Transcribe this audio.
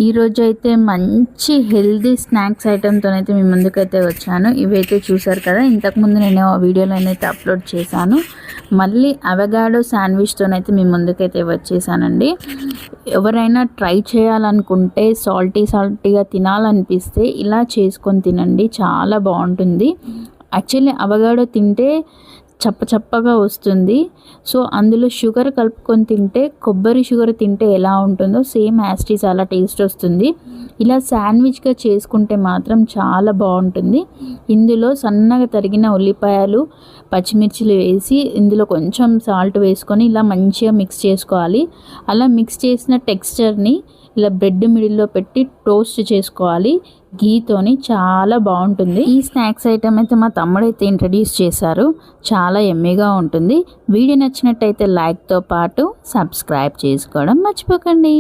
ఈరోజు అయితే మంచి హెల్దీ స్నాక్స్ ఐటెంతోనైతే మీ ముందుకైతే వచ్చాను. ఇవైతే చూసారు కదా, ఇంతకుముందు నేను ఆ వీడియోలోనైతే అప్లోడ్ చేశాను. మళ్ళీ అవగాడో శాండ్విచ్తోనైతే మీ ముందుకైతే వచ్చేసానండి. ఎవరైనా ట్రై చేయాలనుకుంటే సాల్టీగా తినాలనిపిస్తే ఇలా చేసుకొని తినండి, చాలా బాగుంటుంది. యాక్చువల్లీ అవగాడో తింటే చప్పగా వస్తుంది. సో అందులో షుగర్ కలుపుకొని తింటే, కొబ్బరి షుగర్ తింటే ఎలా ఉంటుందో సేమ్ యాస్టీస్ అలా టేస్ట్ వస్తుంది. ఇలా శాండ్విచ్గా చేసుకుంటే మాత్రం చాలా బాగుంటుంది. ఇందులో సన్నగా తరిగిన ఉల్లిపాయలు, పచ్చిమిర్చిలు వేసి ఇందులో కొంచెం సాల్ట్ వేసుకొని ఇలా మంచిగా మిక్స్ చేసుకోవాలి. అలా మిక్స్ చేసిన టెక్స్చర్ని ఇలా బ్రెడ్ మిడిల్లో పెట్టి టోస్ట్ చేసుకోవాలి ఘీతోని. చాలా బాగుంటుంది. ఈ స్నాక్స్ ఐటమ్ అయితే మా తమ్ముడైతే ఇంట్రడ్యూస్ చేశారు. చాలా యమ్మీగా ఉంటుంది. వీడియో నచ్చినట్టయితే లైక్తో పాటు సబ్స్క్రైబ్ చేసుకోవడం మర్చిపోకండి.